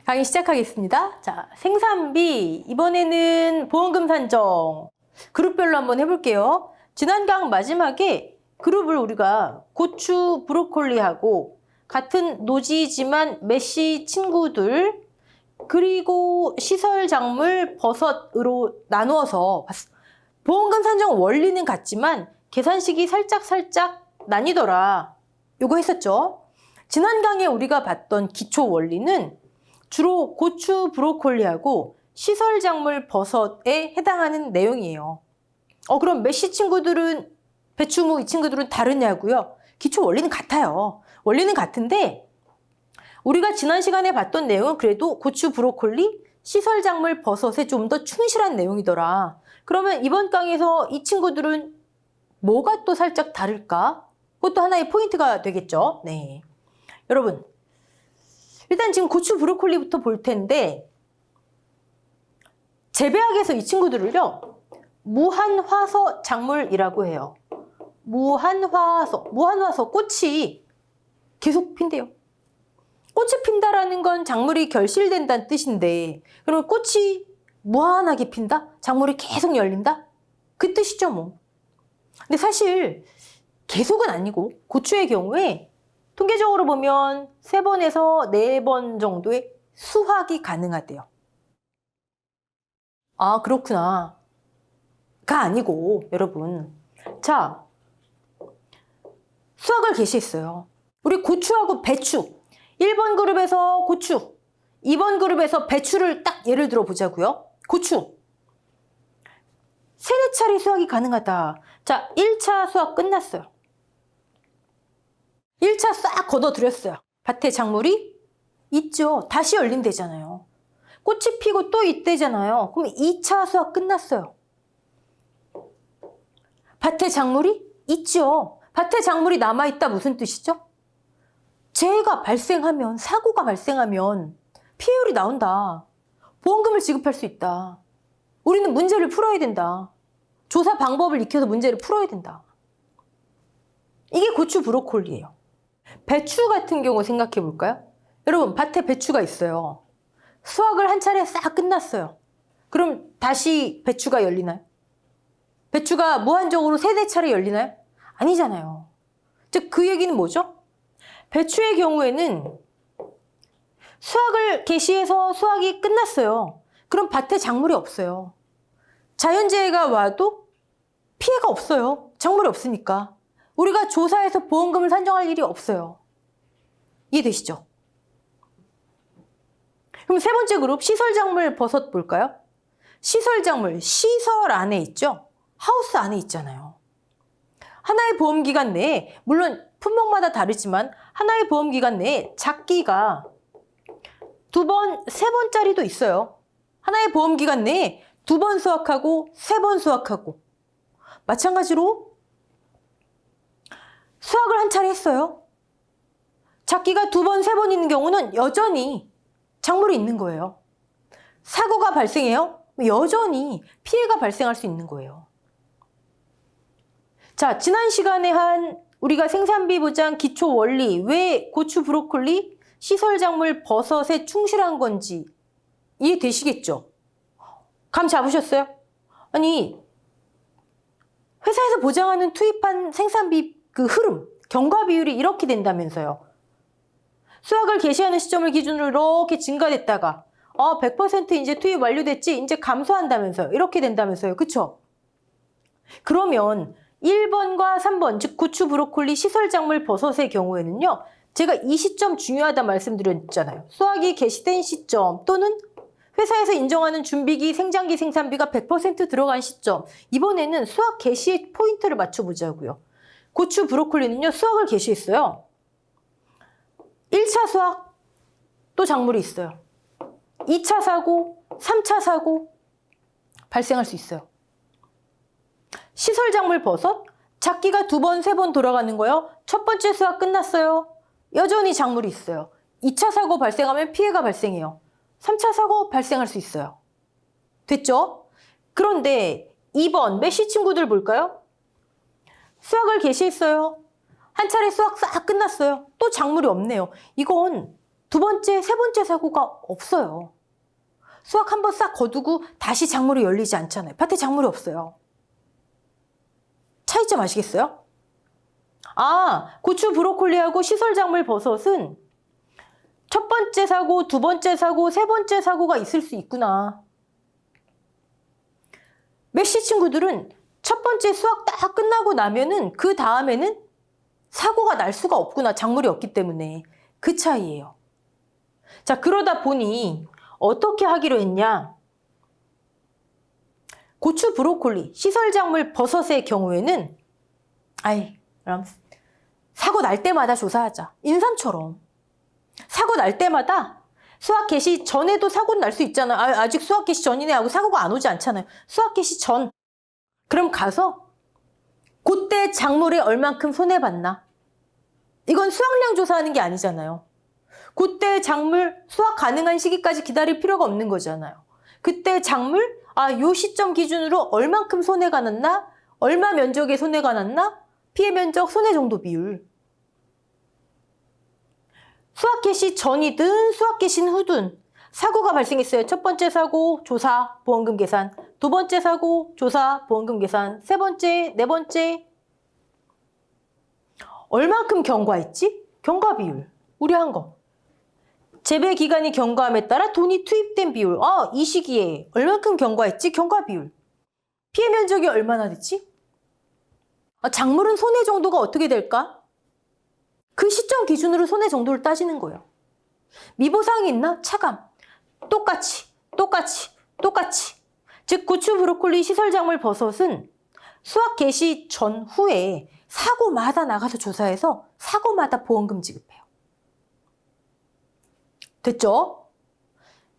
강의 시작하겠습니다. 자, 생산비, 이번에는 보험금 산정 그룹별로 한번 해볼게요. 지난 강 마지막에 그룹을 우리가 고추, 브로콜리하고 같은 노지지만 메쉬 친구들 그리고 시설 작물, 버섯으로 나누어서 봤어. 보험금 산정 원리는 같지만 계산식이 살짝 나뉘더라. 요거 했었죠. 지난 강에 우리가 봤던 기초 원리는 주로 고추, 브로콜리하고 시설 작물, 버섯에 해당하는 내용이에요. 그럼 메쉬 친구들은, 배추무 이 친구들은 다르냐고요? 기초 원리는 같아요. 원리는 같은데 우리가 지난 시간에 봤던 내용은 그래도 고추, 브로콜리, 시설 작물, 버섯에 좀 더 충실한 내용이더라. 그러면 이번 강에서 이 친구들은 뭐가 또 살짝 다를까? 그것도 하나의 포인트가 되겠죠. 네. 여러분, 일단 지금 고추, 브로콜리부터 볼 텐데 재배학에서 이 친구들을요 무한화서 작물이라고 해요. 무한화서 꽃이 계속 핀대요. 꽃이 핀다라는 건 작물이 결실된다는 뜻인데 그러면 꽃이 무한하게 핀다? 작물이 계속 열린다? 그 뜻이죠 뭐. 근데 사실 계속은 아니고 고추의 경우에 통계적으로 보면 3번에서 4번 정도의 수확이 가능하대요. 아, 그렇구나. 가 아니고 여러분, 자, 수확을 개시했어요. 우리 고추하고 배추, 1번 그룹에서 고추, 2번 그룹에서 배추를 딱 예를 들어 보자고요. 고추 3-4차례 수확이 가능하다. 자, 1차 수확 끝났어요. 1차 싹 걷어들였어요. 밭에 작물이 있죠. 다시 열리면 되잖아요. 꽃이 피고 또 있대잖아요. 그럼 2차 수확 끝났어요. 밭에 작물이 있죠. 밭에 작물이 남아있다 무슨 뜻이죠? 재해가 발생하면, 사고가 발생하면 피해율이 나온다. 보험금을 지급할 수 있다. 우리는 문제를 풀어야 된다. 조사 방법을 익혀서 문제를 풀어야 된다. 이게 고추, 브로콜리예요. 배추 같은 경우 생각해 볼까요? 여러분, 밭에 배추가 있어요. 수확을 한 차례 싹 끝났어요. 그럼 다시 배추가 열리나요? 배추가 무한적으로 3-4차례 열리나요? 아니잖아요. 즉, 그 얘기는 뭐죠? 배추의 경우에는 수확을 개시해서 수확이 끝났어요. 그럼 밭에 작물이 없어요. 자연재해가 와도 피해가 없어요. 작물이 없으니까. 우리가 조사해서 보험금을 산정할 일이 없어요. 이해되시죠? 그럼 3번째 그룹 시설작물 버섯 볼까요? 시설작물, 시설 안에 있죠? 하우스 안에 있잖아요. 하나의 보험기간 내에, 물론 품목마다 다르지만 하나의 보험기간 내에 작기가 2번, 3번짜리도 있어요. 하나의 보험기간 내에 2번 수확하고 3번 수확하고 마찬가지로 수확을 한 차례 했어요. 작기가 2번, 3번 있는 경우는 여전히 작물이 있는 거예요. 사고가 발생해요? 여전히 피해가 발생할 수 있는 거예요. 자, 지난 시간에 한 우리가 생산비 보장 기초 원리, 왜 고추, 브로콜리, 시설작물, 버섯에 충실한 건지 이해되시겠죠? 감 잡으셨어요? 아니, 회사에서 보장하는 투입한 생산비 그 흐름, 경과 비율이 이렇게 된다면서요. 수확을 개시하는 시점을 기준으로 이렇게 증가됐다가 100% 이제 투입 완료됐지? 이제 감소한다면서요. 이렇게 된다면서요. 그쵸? 그러면 1번과 3번, 즉 고추, 브로콜리, 시설작물, 버섯의 경우에는요. 제가 이 시점 중요하다 말씀드렸잖아요. 수확이 개시된 시점 또는 회사에서 인정하는 준비기, 생장기 생산비가 100% 들어간 시점. 이번에는 수확 개시의 포인트를 맞춰보자고요. 고추, 브로콜리는요. 수확을 개시했어요. 1차 수확, 또 작물이 있어요. 2차 사고, 3차 사고 발생할 수 있어요. 시설작물 버섯, 작기가 2번, 3번 돌아가는 거예요. 첫 번째 수확 끝났어요. 여전히 작물이 있어요. 2차 사고 발생하면 피해가 발생해요. 3차 사고 발생할 수 있어요. 됐죠? 그런데 2번 메쉬 친구들 볼까요? 수확을 개시했어요. 한 차례 수확 싹 끝났어요. 또 작물이 없네요. 이건 두 번째, 세 번째 사고가 없어요. 수확 한번 싹 거두고 다시 작물이 열리지 않잖아요. 밭에 작물이 없어요. 차이점 아시겠어요? 아, 고추, 브로콜리하고 시설작물 버섯은 첫 번째 사고, 두 번째 사고, 세 번째 사고가 있을 수 있구나. 메시 친구들은 첫 번째 수확 딱 끝나고 나면은 그 다음에는 사고가 날 수가 없구나. 작물이 없기 때문에. 그 차이예요. 자, 그러다 보니 어떻게 하기로 했냐? 고추, 브로콜리, 시설작물 버섯의 경우에는 그럼 사고 날 때마다 조사하자. 인삼처럼. 사고 날 때마다 수확 개시 전에도 사고는 날 수 있잖아요. 아직 수확 개시 전이네 하고 사고가 안 오지 않잖아요. 수확 개시 전. 그럼 가서 그때 작물에 얼만큼 손해봤나? 이건 수확량 조사하는 게 아니잖아요. 그때 작물 수확 가능한 시기까지 기다릴 필요가 없는 거잖아요. 그때 작물 요 시점 기준으로 얼만큼 손해가 났나? 얼마 면적에 손해가 났나? 피해 면적 손해 정도 비율. 수확 개시 전이든 수확 개시 후든 사고가 발생했어요. 첫 번째 사고, 조사, 보험금 계산. 두 번째 사고, 조사, 보험금 계산. 세 번째, 네 번째. 얼만큼 경과했지? 경과 비율. 우려한 거. 재배 기간이 경과함에 따라 돈이 투입된 비율. 이 시기에 얼만큼 경과했지? 경과 비율. 피해 면적이 얼마나 됐지? 작물은 손해 정도가 어떻게 될까? 그 시점 기준으로 손해 정도를 따지는 거예요. 미보상이 있나? 차감. 똑같이. 즉 고추, 브로콜리, 시설작물, 버섯은 수확 개시 전후에 사고마다 나가서 조사해서 사고마다 보험금 지급해요. 됐죠?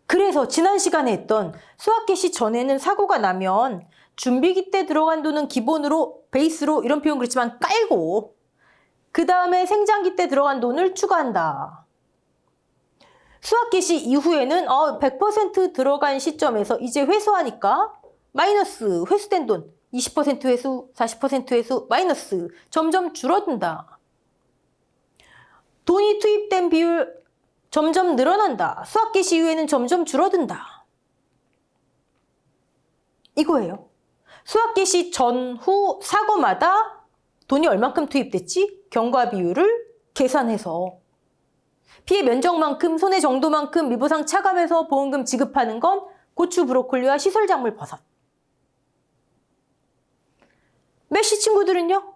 그래서 지난 시간에 했던 수확 개시 전에는 사고가 나면 준비기 때 들어간 돈은 기본으로 베이스로 이런 표현 그렇지만 깔고 그 다음에 생장기 때 들어간 돈을 추가한다. 수확 개시 이후에는 100% 들어간 시점에서 이제 회수하니까 마이너스 회수된 돈 20% 회수, 40% 회수, 마이너스 점점 줄어든다. 돈이 투입된 비율 점점 늘어난다. 수확 개시 이후에는 점점 줄어든다. 이거예요. 수확 개시 전후 사고마다 돈이 얼만큼 투입됐지? 경과 비율을 계산해서 피해 면적만큼, 손해 정도만큼 미보상 차감해서 보험금 지급하는 건 고추, 브로콜리와 시설작물 버섯. 메시 친구들은요?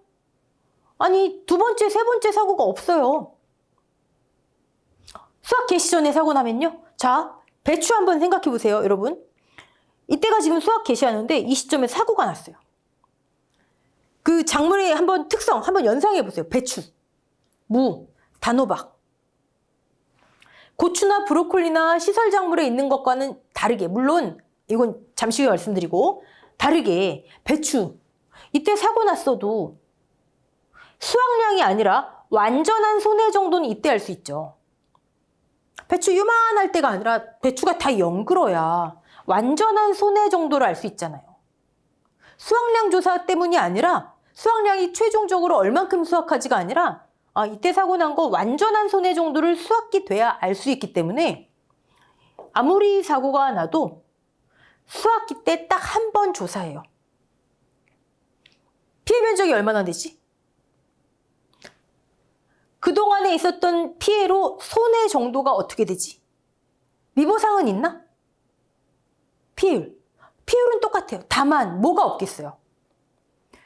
두 번째, 세 번째 사고가 없어요. 수확 개시 전에 사고 나면요? 자, 배추 한번 생각해 보세요, 여러분. 이때가 지금 수확 개시하는데 이 시점에 사고가 났어요. 그 작물의 특성 한번 연상해 보세요. 배추, 무, 단호박. 고추나 브로콜리나 시설작물에 있는 것과는 다르게, 물론 이건 잠시 후에 말씀드리고 다르게 배추, 이때 사고 났어도 수확량이 아니라 완전한 손해 정도는 이때 할 수 있죠. 배추 요만할 때가 아니라 배추가 다 연그러야 완전한 손해 정도를 알 수 있잖아요. 수확량 조사 때문이 아니라 수확량이 최종적으로 얼만큼 수확하지가 아니라 이때 사고 난 거 완전한 손해 정도를 수확이 돼야 알 수 있기 때문에 아무리 사고가 나도 수확기 때 딱 한 번 조사해요. 피해 면적이 얼마나 되지? 그동안에 있었던 피해로 손해 정도가 어떻게 되지? 미보상은 있나? 피해율은 똑같아요. 다만 뭐가 없겠어요?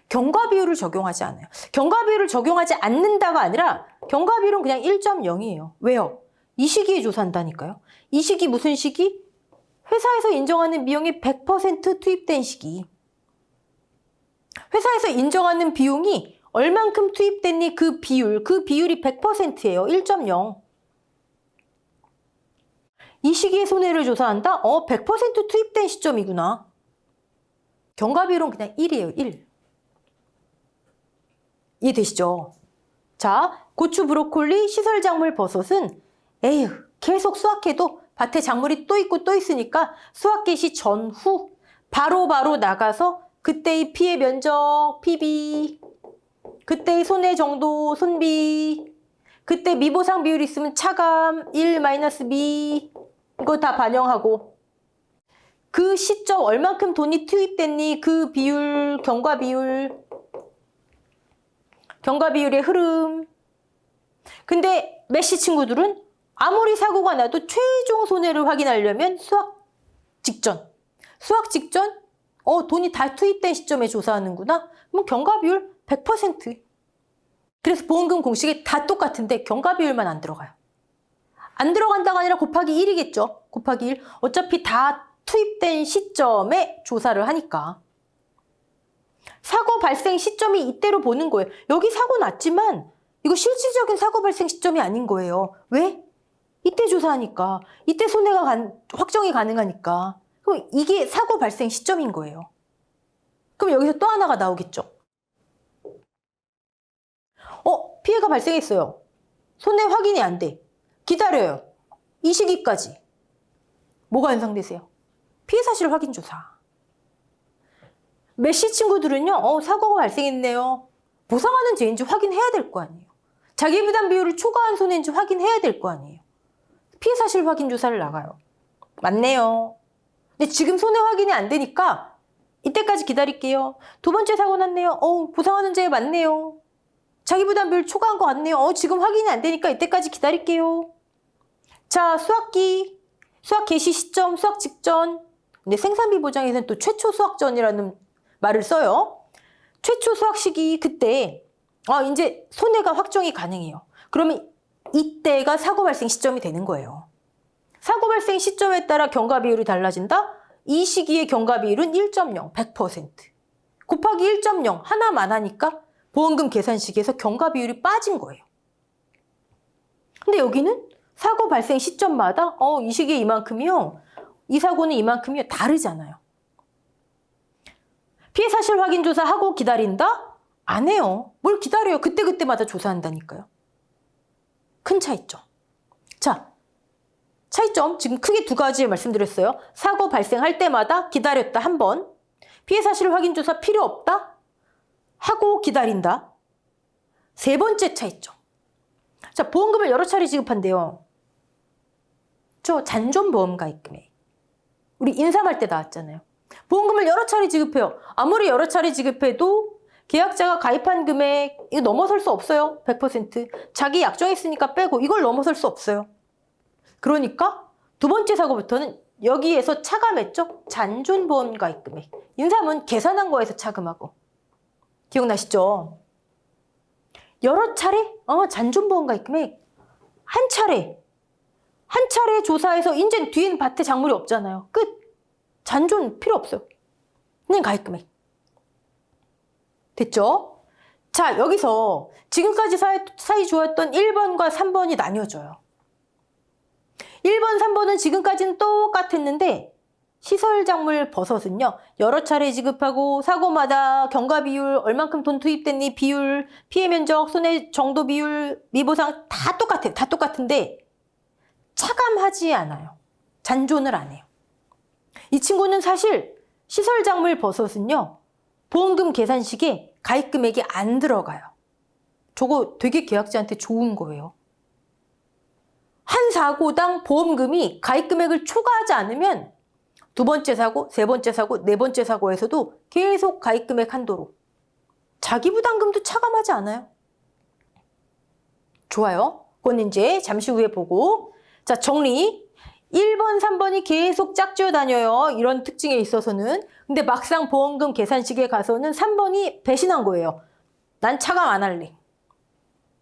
경과 비율을 적용하지 않아요. 경과 비율을 적용하지 않는다가 아니라 경과 비율은 그냥 1.0이에요. 왜요? 이 시기에 조사한다니까요. 이 시기 무슨 시기? 회사에서 인정하는 비용이 100% 투입된 시기. 회사에서 인정하는 비용이 얼만큼 투입됐니? 그 비율이 100%예요. 1.0. 이 시기에 손해를 조사한다? 100% 투입된 시점이구나. 경과 비율은 그냥 1이에요. 1. 이해되시죠? 자, 고추, 브로콜리, 시설작물, 버섯은 계속 수확해도 밭에 작물이 또 있고 또 있으니까 수확 개시 전후 바로바로 나가서 그때의 피해 면적, PB, 그때의 손해 정도, 손비, 그때 미보상 비율이 있으면 차감 1 마이너스 미 이거 다 반영하고 그 시점 얼만큼 돈이 투입됐니 그 비율 경과 비율의 흐름. 근데 메시 친구들은 아무리 사고가 나도 최종 손해를 확인하려면 수학 직전 돈이 다 투입된 시점에 조사하는구나. 그럼 경과 비율 100%. 그래서 보험금 공식이 다 똑같은데 경과 비율만 안 들어가요. 안 들어간다가 아니라 곱하기 1이겠죠. 곱하기 1. 어차피 다 투입된 시점에 조사를 하니까. 사고 발생 시점이 이때로 보는 거예요. 여기 사고 났지만 이거 실질적인 사고 발생 시점이 아닌 거예요. 왜? 이때 조사하니까. 이때 손해가 확정이 가능하니까. 그럼 이게 사고 발생 시점인 거예요. 그럼 여기서 또 하나가 나오겠죠. 피해가 발생했어요. 손해 확인이 안 돼. 기다려요. 이 시기까지. 뭐가 연상되세요? 피해 사실 확인 조사. 메시 친구들은요, 사고가 발생했네요. 보상하는 죄인지 확인해야 될 거 아니에요. 자기 부담 비율을 초과한 손해인지 확인해야 될 거 아니에요. 피해 사실 확인 조사를 나가요. 맞네요. 근데 지금 손해 확인이 안 되니까 이때까지 기다릴게요. 두 번째 사고 났네요. 보상하는 죄 맞네요. 자기 부담 비율 초과한 거 같네요. 지금 확인이 안 되니까 이때까지 기다릴게요. 자, 수학 개시 시점, 수학 직전. 근데 생산비 보장에서는 또 최초 수학 전이라는 말을 써요. 최초 수학 시기 그때 이제 손해가 확정이 가능해요. 그러면 이때가 사고 발생 시점이 되는 거예요. 사고 발생 시점에 따라 경과 비율이 달라진다? 이 시기의 경과 비율은 1.0, 100%. 곱하기 1.0 하나만 하니까 보험금 계산식에서 경과 비율이 빠진 거예요. 근데 여기는 사고 발생 시점마다 이 시기에 이만큼이요. 이 사고는 이만큼이요. 다르잖아요. 피해 사실 확인 조사하고 기다린다? 안 해요. 뭘 기다려요. 그때그때마다 조사한다니까요. 큰 차이점. 자, 차이점 지금 크게 두 가지 말씀드렸어요. 사고 발생할 때마다 기다렸다 한 번. 피해 사실 확인 조사 필요 없다? 하고 기다린다. 세 번째 차이점. 자, 보험금을 여러 차례 지급한대요. 저 잔존보험 가입금액. 우리 인삼할 때 나왔잖아요. 보험금을 여러 차례 지급해요. 아무리 여러 차례 지급해도 계약자가 가입한 금액 이거 넘어설 수 없어요. 100%. 자기 약정했으니까 빼고 이걸 넘어설 수 없어요. 그러니까 두 번째 사고부터는 여기에서 차감했죠. 잔존보험 가입금액. 인삼은 계산한 거에서 차감하고. 기억나시죠? 여러 차례? 잔존보험 가입금액. 한 차례 조사해서 이제 뒤에는 밭에 작물이 없잖아요. 끝. 잔존 필요 없어요. 그냥 가입금액. 됐죠? 자, 여기서 지금까지 사이 좋았던 1번과 3번이 나뉘어져요. 1번, 3번은 지금까지는 똑같았는데 시설작물 버섯은요. 여러 차례 지급하고 사고마다 경과 비율, 얼만큼 돈 투입됐니 비율, 피해 면적, 손해 정도 비율, 미보상 다 똑같아요. 다 똑같은데 차감하지 않아요. 잔존을 안 해요. 이 친구는 사실 시설작물 버섯은요. 보험금 계산식에 가입금액이 안 들어가요. 저거 되게 계약자한테 좋은 거예요. 한 사고당 보험금이 가입금액을 초과하지 않으면 두 번째 사고, 세 번째 사고, 네 번째 사고에서도 계속 가입금액 한도로. 자기 부담금도 차감하지 않아요. 좋아요. 그건 이제 잠시 후에 보고. 자, 정리. 1번, 3번이 계속 짝지어 다녀요. 이런 특징에 있어서는. 근데 막상 보험금 계산식에 가서는 3번이 배신한 거예요. 난 차감 안 할래.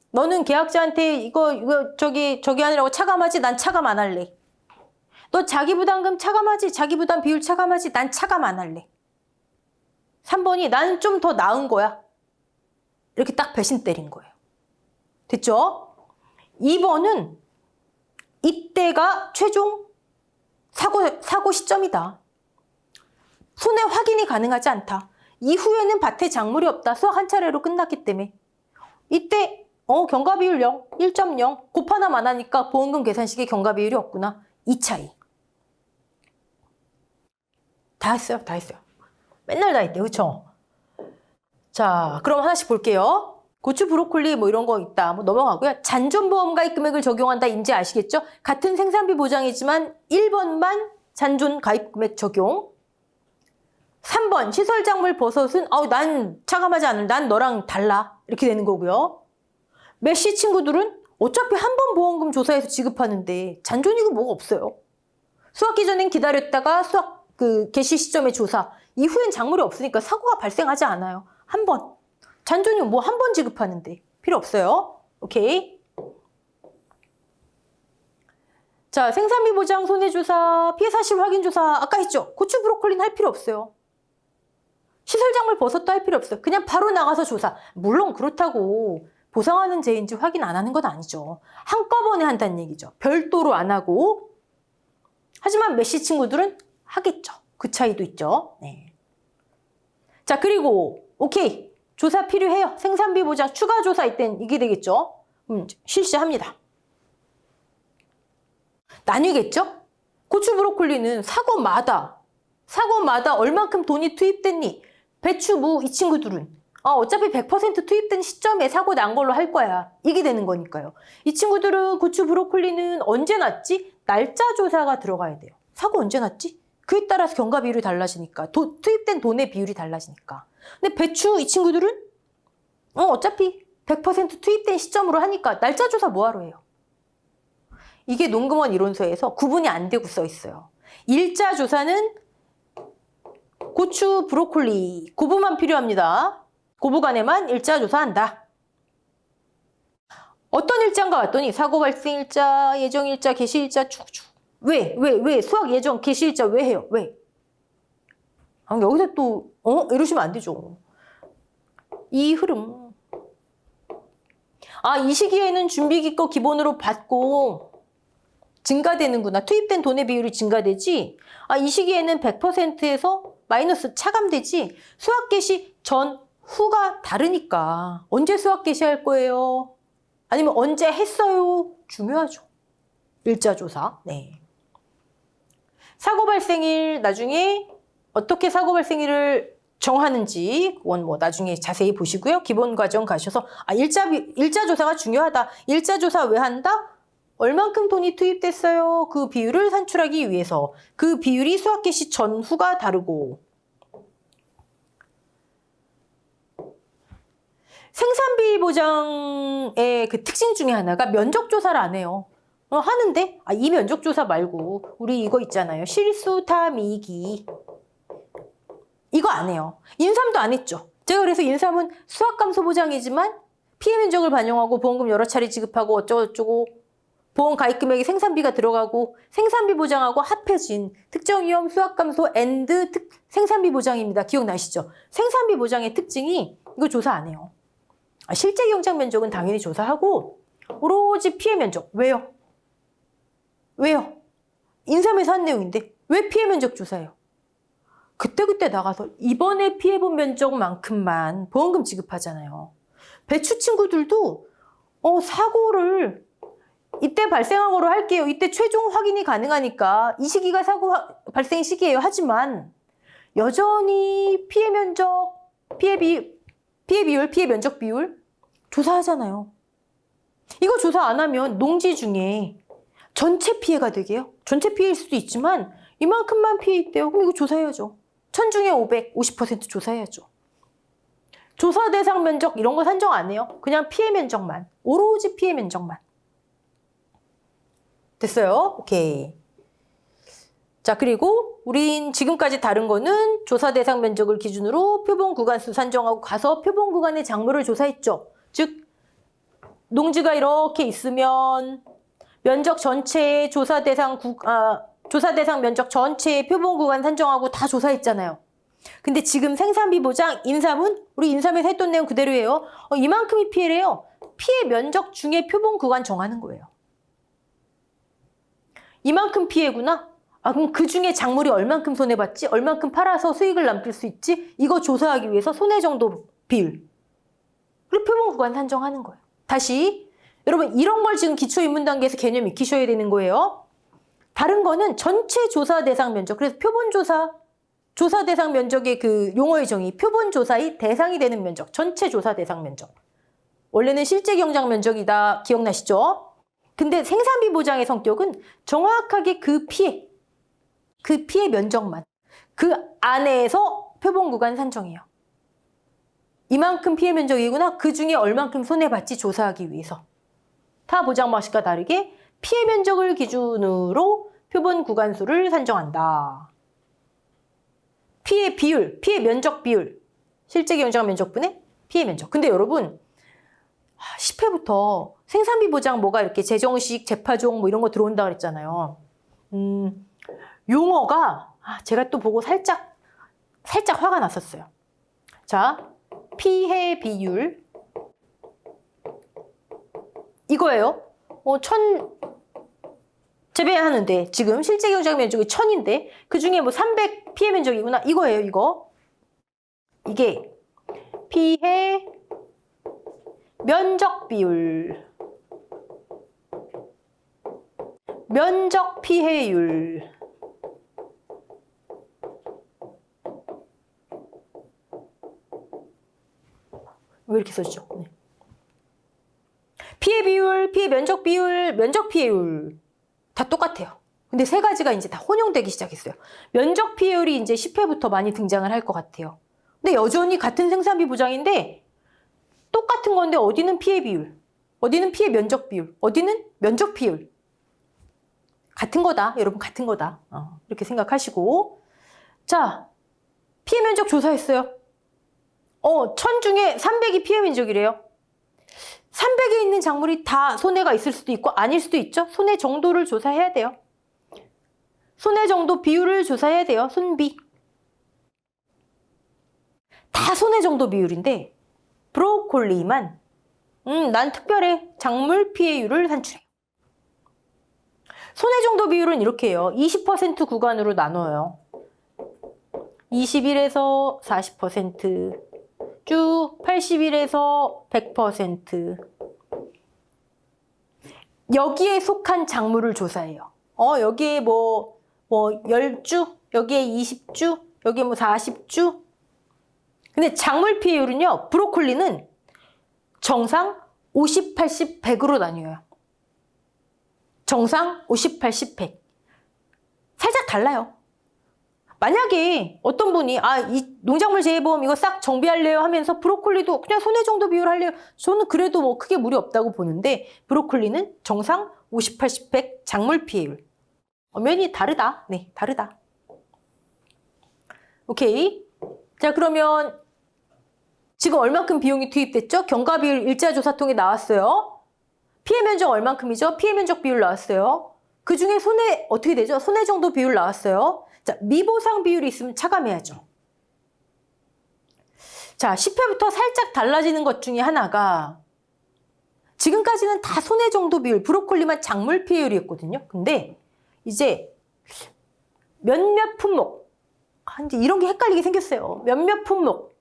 너는 계약자한테 이거 저기 하느라고 차감하지? 난 차감 안 할래. 너 자기 부담금 차감하지? 자기 부담 비율 차감하지? 난 차감 안 할래. 3번이 나는 좀 더 나은 거야. 이렇게 딱 배신 때린 거예요. 됐죠? 2번은 이때가 최종 사고 시점이다. 손해 확인이 가능하지 않다. 이후에는 밭에 작물이 없다. 수확 한 차례로 끝났기 때문에. 이때 경과 비율 0, 1.0 곱 하나만 하니까 보험금 계산식에 경과 비율이 없구나. 이 차이. 다 했어요. 다 했어요. 맨날 다 했대요. 그쵸? 자, 그럼 하나씩 볼게요. 고추, 브로콜리 뭐 이런 거 있다. 뭐 넘어가고요. 잔존보험 가입 금액을 적용한다. 인지 아시겠죠? 같은 생산비 보장이지만 1번만 잔존 가입 금액 적용. 3번 시설작물 버섯은 난 차감하지 않을. 난 너랑 달라. 이렇게 되는 거고요. 메시 친구들은 어차피 한 번 보험금 조사해서 지급하는데 잔존이고 뭐가 없어요. 수확기 전엔 기다렸다가 수확 개시 시점에 조사. 이후엔 작물이 없으니까 사고가 발생하지 않아요. 한 번. 잔존이 뭐 한 번 지급하는데 필요 없어요. 오케이. 자, 생산비 보장, 손해조사, 피해 사실 확인 조사 아까 했죠? 고추, 브로콜리는 할 필요 없어요. 시설작물 버섯도 할 필요 없어요. 그냥 바로 나가서 조사. 물론 그렇다고 보상하는 죄인지 확인 안 하는 건 아니죠. 한꺼번에 한다는 얘기죠. 별도로 안 하고. 하지만 메시 친구들은 하겠죠. 그 차이도 있죠. 네. 자, 그리고 오케이. 조사 필요해요. 생산비 보장 추가 조사일 땐 이게 되겠죠. 실시합니다. 나뉘겠죠? 고추, 브로콜리는 사고마다 얼만큼 돈이 투입됐니? 배추, 무 이 친구들은 어차피 100% 투입된 시점에 사고 난 걸로 할 거야. 이게 되는 거니까요. 이 친구들은 고추, 브로콜리는 언제 났지? 날짜 조사가 들어가야 돼요. 사고 언제 났지? 그에 따라서 경과 비율이 달라지니까. 투입된 돈의 비율이 달라지니까. 근데 배추 이 친구들은 어차피 100% 투입된 시점으로 하니까 날짜 조사 뭐하러 해요? 이게 농금원 이론서에서 구분이 안 되고 써 있어요. 일자 조사는 고추, 브로콜리 그 부분만 필요합니다. 그 부간에만 일자 조사한다. 어떤 일자인가 봤더니 사고 발생 일자, 예정 일자, 개시 일자 쭉쭉. 왜? 수확 예정, 개시 일자 왜 해요? 왜? 여기서 또 이러시면 안 되죠. 이 흐름. 이 시기에는 준비기 거 기본으로 받고 증가되는구나. 투입된 돈의 비율이 증가되지. 이 시기에는 100%에서 마이너스 차감되지. 수확 개시 전, 후가 다르니까. 언제 수확 개시할 거예요? 아니면 언제 했어요? 중요하죠. 일자 조사. 네. 사고 발생일 나중에 어떻게 사고 발생일을 정하는지 그건 뭐 나중에 자세히 보시고요. 기본 과정 가셔서 일자 조사가 중요하다. 일자 조사 왜 한다? 얼만큼 돈이 투입됐어요? 그 비율을 산출하기 위해서. 그 비율이 수확 개시 전후가 다르고. 생산비 보장의 그 특징 중에 하나가 면적 조사를 안 해요. 하는데 이 면적 조사 말고 우리 이거 있잖아요. 실수타미기. 이거 안 해요. 인삼도 안 했죠. 제가 그래서 인삼은 수확 감소 보장이지만 피해 면적을 반영하고 보험금 여러 차례 지급하고 어쩌고저쩌고 보험 가입 금액에 생산비가 들어가고 생산비 보장하고 합해진 특정 위험 수확 감소 앤드 생산비 보장입니다. 기억나시죠? 생산비 보장의 특징이 이거 조사 안 해요. 실제 경작 면적은 당연히 조사하고 오로지 피해 면적. 왜요? 인삼에서 한 내용인데 왜 피해 면적 조사해요? 그때 나가서 이번에 피해본 면적만큼만 보험금 지급하잖아요. 배추 친구들도 사고를 이때 발생한 거로 할게요. 이때 최종 확인이 가능하니까 이 시기가 사고 발생 시기예요. 하지만 여전히 피해 면적, 피해 비율, 피해 면적 비율 조사하잖아요. 이거 조사 안 하면 농지 중에 전체 피해가 되게요. 전체 피해일 수도 있지만 이만큼만 피해 있대요. 그럼 이거 조사해야죠. 1000 중에 500, 50% 조사해야죠. 조사 대상 면적 이런 거 산정 안 해요. 그냥 피해 면적만. 오로지 피해 면적만. 됐어요? 오케이. 자, 그리고 우린 지금까지 다른 거는 조사 대상 면적을 기준으로 표본 구간수 산정하고 가서 표본 구간의 작물을 조사했죠. 즉 농지가 이렇게 있으면 면적 전체의 조사 대상 면적 전체의 표본 구간 산정하고 다 조사했잖아요. 근데 지금 생산비 보장 인삼은 우리 인삼에서 했던 내용 그대로예요. 이만큼이 피해래요. 피해 면적 중에 표본 구간 정하는 거예요. 이만큼 피해구나. 그럼 그 중에 작물이 얼만큼 손해봤지? 얼만큼 팔아서 수익을 남길 수 있지? 이거 조사하기 위해서 손해 정도 비율. 그리고 표본 구간 산정하는 거예요. 다시 여러분 이런 걸 지금 기초입문 단계에서 개념 익히셔야 되는 거예요. 다른 거는 전체 조사 대상 면적. 그래서 표본 조사 대상 면적의 그 용어의 정의. 표본 조사의 대상이 되는 면적. 전체 조사 대상 면적. 원래는 실제 경작 면적이다. 기억나시죠? 근데 생산비 보장의 성격은 정확하게 그 피해 면적만 그 안에서 표본 구간 산정해요. 이만큼 피해 면적이구나. 그 중에 얼만큼 손해봤지 조사하기 위해서. 타 보장 방식과 다르게 피해 면적을 기준으로 표본 구간수를 산정한다. 피해 비율, 피해 면적 비율. 실제 경작 면적분의 피해 면적. 근데 여러분 10회부터 생산비 보장 뭐가 이렇게 재정식, 재파종 뭐 이런 거 들어온다 그랬잖아요. 용어가 제가 또 보고 살짝 화가 났었어요. 자, 피해 비율 이거예요. 재배하는데 지금 실제 경작 면적이 1000인데 그 중에 뭐 300 피해 면적이구나. 이거예요, 이거. 이게 피해 면적 비율, 면적 피해율. 왜 이렇게 써주죠? 네. 피해 비율, 피해 면적 비율, 면적 피해율 다 똑같아요. 근데 세 가지가 이제 다 혼용되기 시작했어요. 면적 피해율이 이제 10회부터 많이 등장을 할 것 같아요. 근데 여전히 같은 생산비 보장인데 똑같은 건데 어디는 피해 비율, 어디는 피해 면적 비율, 어디는 면적 피해율. 같은 거다. 여러분 같은 거다. 이렇게 생각하시고. 자, 피해 면적 조사했어요. 1000 중에 300이 피해 면적이래요. 300에 있는 작물이 다 손해가 있을 수도 있고 아닐 수도 있죠. 손해 정도를 조사해야 돼요. 손해 정도 비율을 조사해야 돼요. 손비. 다 손해 정도 비율인데 브로콜리만 난 특별해. 작물 피해율을 산출해. 손해 정도 비율은 이렇게 해요. 20% 구간으로 나눠요. 21에서 40%, 쭉 81에서 100%. 여기에 속한 작물을 조사해요. 여기에 뭐 10주, 여기에 20주, 여기에 뭐 40주. 근데 작물 피해율은요, 브로콜리는 정상 50, 80, 100으로 나뉘어요. 정상 50, 80, 100. 살짝 달라요. 만약에 어떤 분이 이 농작물 재해보험 이거 싹 정비할래요 하면서 브로콜리도 그냥 손해 정도 비율 할래요. 저는 그래도 뭐 크게 무리 없다고 보는데 브로콜리는 정상 50, 80, 100 작물 피해율. 엄연히 다르다. 네, 다르다. 오케이. 자, 그러면 지금 얼만큼 비용이 투입됐죠? 경과 비율 일자조사통에 나왔어요. 피해 면적 얼만큼이죠? 피해 면적 비율 나왔어요. 그 중에 손해 어떻게 되죠? 손해 정도 비율 나왔어요. 자, 미보상 비율이 있으면 차감해야죠. 자, 10회부터 살짝 달라지는 것 중에 하나가 지금까지는 다 손해 정도 비율, 브로콜리만 작물 피해율이었거든요. 근데 이제 몇몇 품목, 이제 이런 게 헷갈리게 생겼어요. 몇몇 품목,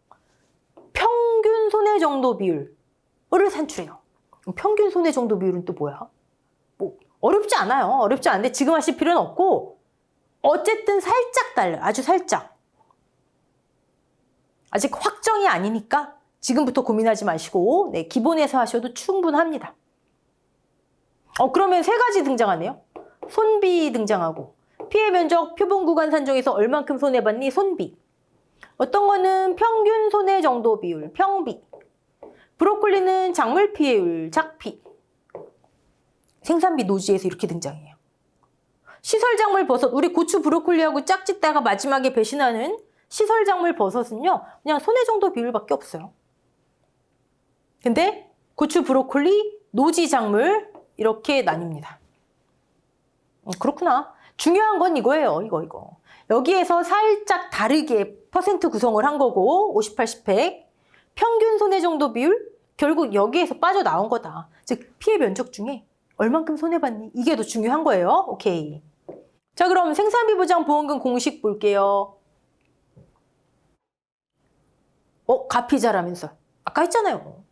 평균 손해 정도 비율을 산출해요. 평균 손해 정도 비율은 또 뭐야? 뭐 어렵지 않아요. 어렵지 않은데 지금 하실 필요는 없고 어쨌든 살짝 달라요. 아주 살짝. 아직 확정이 아니니까 지금부터 고민하지 마시고 네, 기본에서 하셔도 충분합니다. 그러면 세 가지 등장하네요. 손비 등장하고 피해 면적 표본 구간 산정에서 얼만큼 손해봤니? 손비. 어떤 거는 평균 손해 정도 비율, 평비. 브로콜리는 작물 피해율, 작피. 생산비 노지에서 이렇게 등장해요. 시설작물 버섯, 우리 고추 브로콜리하고 짝짓다가 마지막에 배신하는 시설작물 버섯은요, 그냥 손해 정도 비율밖에 없어요. 근데 고추 브로콜리, 노지작물 이렇게 나뉩니다. 그렇구나. 중요한 건 이거예요. 이거. 여기에서 살짝 다르게 퍼센트 구성을 한 거고 50, 80, 100 평균 손해 정도 비율 결국 여기에서 빠져나온 거다. 즉 피해 면적 중에 얼만큼 손해봤니? 이게 더 중요한 거예요. 오케이. 자, 그럼 생산비 보장 보험금 공식 볼게요. 가피자라면서. 아까 했잖아요.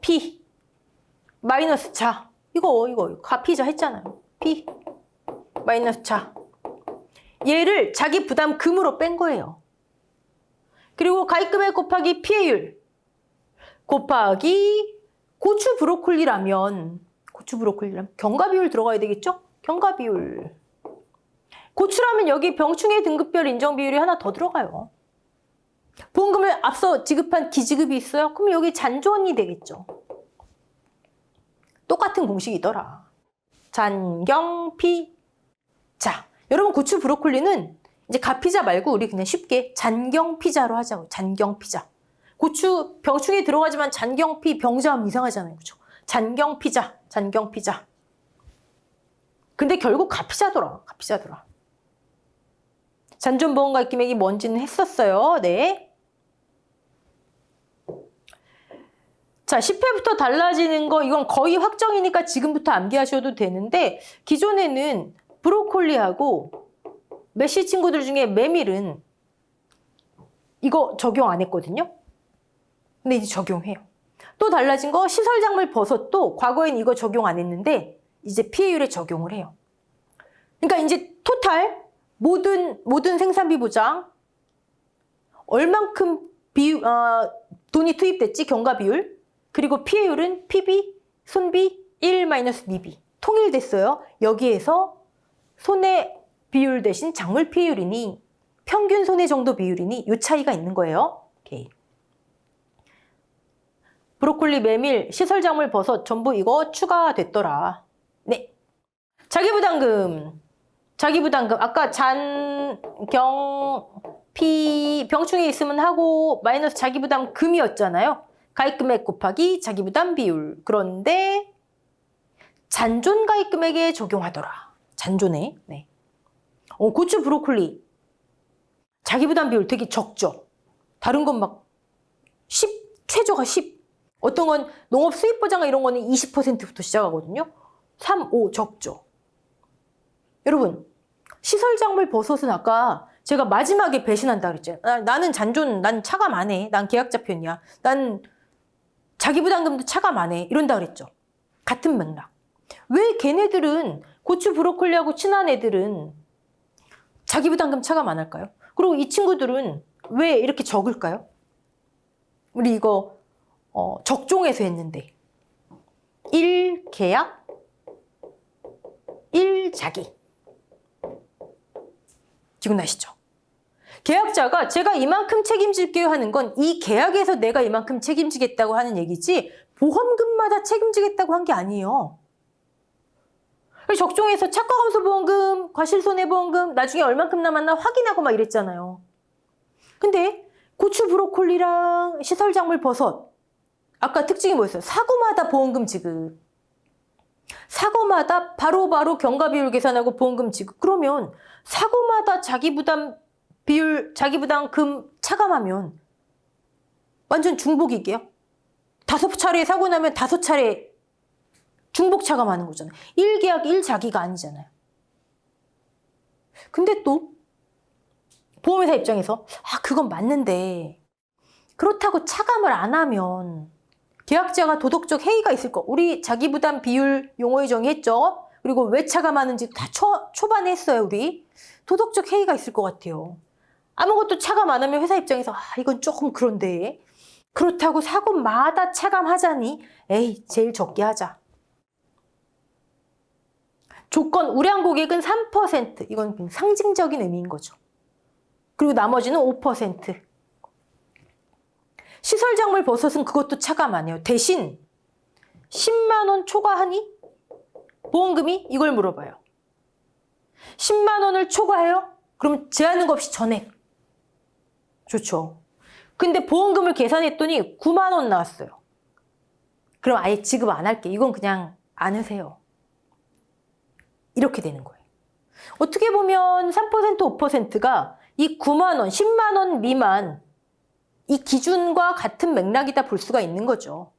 피, 마이너스 자. 이거 가피자 했잖아요. 피, 마이너스 자. 얘를 자기 부담금으로 뺀 거예요. 그리고 가입금액 곱하기 피해율 곱하기 고추 브로콜리라면 경과비율 들어가야 되겠죠? 경과비율. 고추라면 여기 병충해 등급별 인정비율이 하나 더 들어가요. 보험금을 앞서 지급한 기지급이 있어요? 그럼 여기 잔존이 되겠죠. 똑같은 공식이더라. 잔경피. 자, 여러분 고추 브로콜리는 이제 가피자 말고 우리 그냥 쉽게 잔경피자로 하자고. 잔경피자. 고추 병충해 들어가지만 잔경피 병자하면 이상하잖아요. 그렇죠? 잔경피자. 잔경피자. 근데 결국 가피자더라. 가피자더라. 잔존보험가입 금액이 뭔지는 했었어요. 네. 자, 10회부터 달라지는 거 이건 거의 확정이니까 지금부터 암기하셔도 되는데 기존에는 브로콜리하고 메시 친구들 중에 메밀은 이거 적용 안 했거든요. 근데 이제 적용해요. 또 달라진 거 시설작물 버섯도 과거엔 이거 적용 안 했는데 이제 피해율에 적용을 해요. 그러니까 이제 토탈 모든 생산비 보장 얼만큼 돈이 투입됐지 경과비율 그리고 피해율은 PB, 손비 1-미비 통일됐어요. 여기에서 손해 비율 대신 작물 피해율이니 평균 손해 정도 비율이니 이 차이가 있는 거예요. 오케이. 브로콜리, 메밀, 시설작물, 버섯 전부 이거 추가됐더라. 네. 자기부담금 아까 잔경피 병충해 있으면 하고 마이너스 자기부담금이었잖아요. 가입금액 곱하기 자기부담 비율. 그런데 잔존 가입금액에 적용하더라. 잔존에. 네. 고추 브로콜리 자기부담 비율 되게 적죠. 다른 건 막 10, 최저가 10. 어떤 건 농업 수입보장가 이런 거는 20%부터 시작하거든요. 3, 5 적죠. 여러분 시설작물 버섯은 아까 제가 마지막에 배신한다 그랬잖아요. 나는 잔존, 난 차감 안 해. 난 계약자 편이야. 난 자기부담금도 차감 안 해. 이런다 그랬죠. 같은 맥락. 왜 걔네들은 고추 브로콜리하고 친한 애들은 자기부담금 차감 안 할까요? 그리고 이 친구들은 왜 이렇게 적을까요? 우리 이거 적종해서 했는데 1계약 1자기 기억나시죠? 계약자가 제가 이만큼 책임질게요 하는 건 이 계약에서 내가 이만큼 책임지겠다고 하는 얘기지 보험금마다 책임지겠다고 한 게 아니에요. 적종해서 착과감소보험금, 과실손해보험금 나중에 얼만큼 남았나 확인하고 막 이랬잖아요. 근데 고추 브로콜리랑 시설작물 버섯 아까 특징이 뭐였어요? 사고마다 보험금 지급. 사고마다 바로바로 경과비율 계산하고 보험금 지급. 그러면 사고마다 자기부담 비율, 자기부담금 차감하면 완전 중복이게요. 5차례 사고 나면 5차례 중복 차감하는 거잖아요. 1계약 1자기가 아니잖아요. 근데 또 보험회사 입장에서 그건 맞는데 그렇다고 차감을 안 하면 계약자가 도덕적 해이가 있을 거. 우리 자기부담 비율 용어에 정의했죠. 그리고 왜 차감하는지 다 초반에 했어요. 우리 도덕적 해이가 있을 것 같아요. 아무것도 차감 안 하면 회사 입장에서 이건 조금 그런데 그렇다고 사고마다 차감하자니 에이 제일 적게 하자. 조건 우량 고객은 3%. 이건 상징적인 의미인 거죠. 그리고 나머지는 5%. 시설작물 버섯은 그것도 차감 안 해요. 대신 10만 원 초과하니? 보험금이 이걸 물어봐요. 10만 원을 초과해요? 그럼 제한은 없이 전액. 좋죠. 근데 보험금을 계산했더니 9만 원 나왔어요. 그럼 아예 지급 안 할게. 이건 그냥 안 하세요. 이렇게 되는 거예요. 어떻게 보면 3%, 5%가 이 9만 원, 10만 원 미만 이 기준과 같은 맥락이다 볼 수가 있는 거죠.